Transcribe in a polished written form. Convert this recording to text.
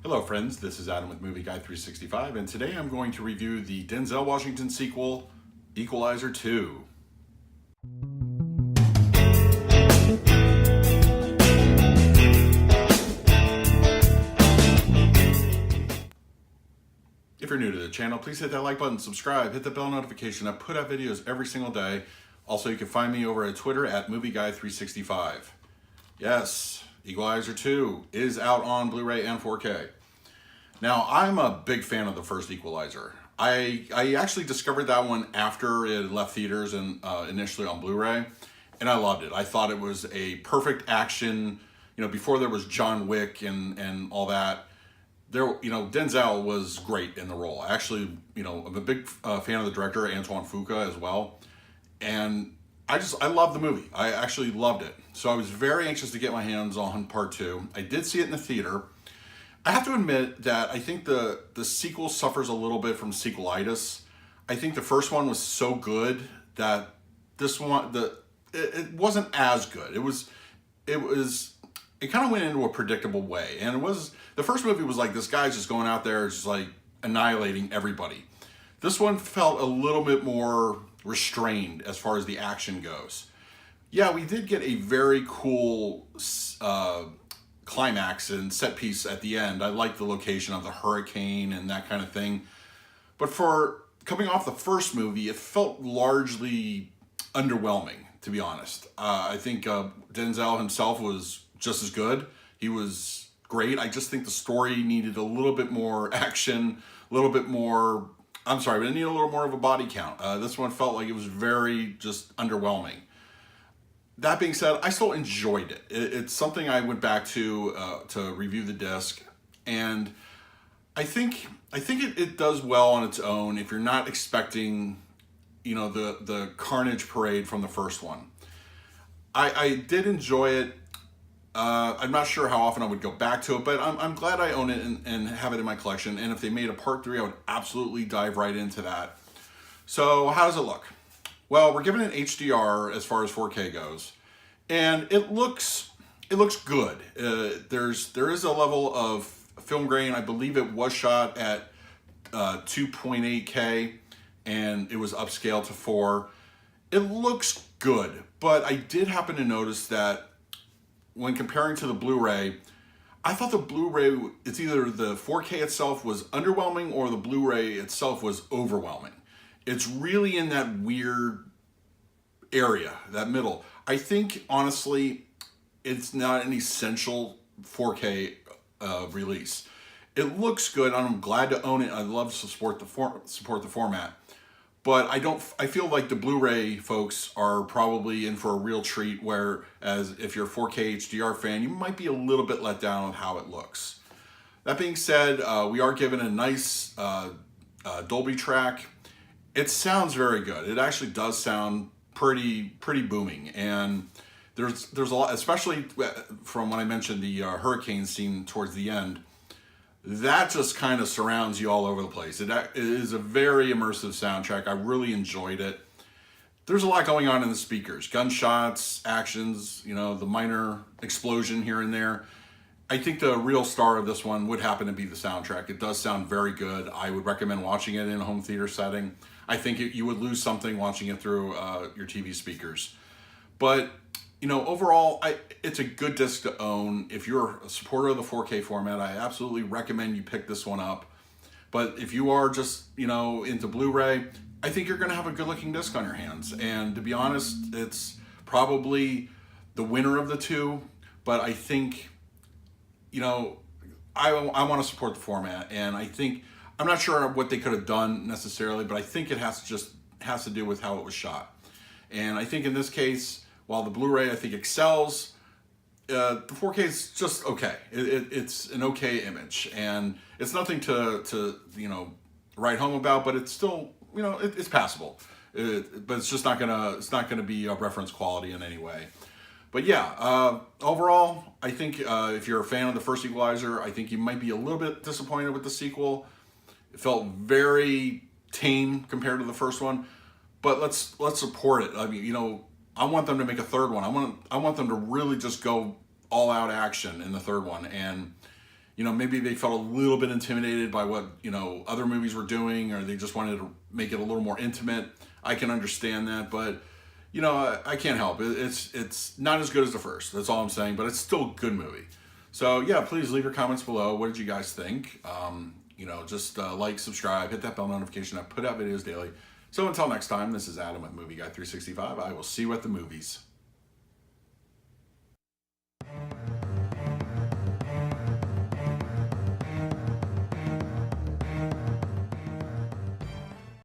Hello friends, this is Adam with Movie Guide 365, and today I'm going to review the Denzel Washington sequel, Equalizer 2. If you're new to the channel, please hit that like button, subscribe, hit the bell notification. I put out videos every single day. Also, you can find me over at Twitter at Movie Guide 365. Yes, Equalizer 2 is out on Blu-ray and 4K. Now, I'm a big fan of the first Equalizer. I actually discovered that one after it left theaters and initially on Blu-ray, and I loved it. I thought it was a perfect action, before there was John Wick and all that. Denzel was great in the role. Actually, I'm a big fan of the director, Antoine Fuqua, as well. And I loved the movie. I actually loved it. So I was very anxious to get my hands on part 2. I did see it in the theater. I have to admit that I think the sequel suffers a little bit from sequelitis. I think the first one was so good that this one, it wasn't as good. It kind of went into a predictable way. And the first movie was like, this guy's just going out there just like annihilating everybody. This one felt a little bit more restrained as far as the action goes. Yeah, we did get a very cool climax and set piece at the end. I like the location of the hurricane and that kind of thing. But for coming off the first movie, it felt largely underwhelming, to be honest. I think Denzel himself was just as good. He was great. I just think the story needed a little bit more action, a little bit more, but it needed a little more of a body count. This one felt like it was very just underwhelming. That being said, I still enjoyed it. It's something I went back to review the disc, and I think it does well on its own if you're not expecting, the carnage parade from the first one. I did enjoy it. I'm not sure how often I would go back to it, but I'm glad I own it and have it in my collection. And if they made a part 3, I would absolutely dive right into that. So how does it look? Well, we're given an HDR as far as 4K goes, and it looks good. There is a level of film grain. I believe it was shot at 2.8K, and it was upscaled to 4. It looks good, but I did happen to notice that when comparing to the Blu-ray, I thought the Blu-ray, it's either the 4K itself was underwhelming or the Blu-ray itself was overwhelming. It's really in that weird area, that middle. I think, honestly, it's not an essential 4K release. It looks good, and I'm glad to own it. I love to support the format. But I feel like the Blu-ray folks are probably in for a real treat, whereas if you're a 4K HDR fan, you might be a little bit let down with how it looks. That being said, we are given a nice Dolby track. It sounds very good. It actually does sound pretty booming, and there's a lot, especially from when I mentioned the hurricane scene towards the end. That just kind of surrounds you all over the place. It is a very immersive soundtrack. I really enjoyed it. There's a lot going on in the speakers. Gunshots, actions, the minor explosion here and there. I think the real star of this one would happen to be the soundtrack. It does sound very good. I would recommend watching it in a home theater setting. I think you would lose something watching it through your TV speakers. But, overall, it's a good disc to own. If you're a supporter of the 4K format, I absolutely recommend you pick this one up. But if you are just, into Blu-ray, I think you're going to have a good-looking disc on your hands. And to be honest, it's probably the winner of the two. But I think, I want to support the format. And I think, I'm not sure what they could have done necessarily, but I think it has to do with how it was shot. And I think in this case, while the Blu-ray I think excels, the 4K is just okay. It's an okay image, and it's nothing to write home about, but it's still it's passable. But it's just not gonna be a reference quality in any way. But yeah, overall, I think if you're a fan of the first Equalizer, I think you might be a little bit disappointed with the sequel. It felt very tame compared to the first one, but let's support it. I mean, I want them to make a third one. I want them to really just go all out action in the third one. And you know, maybe they felt a little bit intimidated by what, you know, other movies were doing, or they just wanted to make it a little more intimate. I can understand that, but you know, I can't help it. It's not as good as the first. That's all I'm saying, but it's still a good movie. So yeah, please leave your comments below. What did you guys think? You know, just like, subscribe, hit that bell notification. I put out videos daily. So until next time, this is Adam with Movie Guy 365. I will see you at the movies.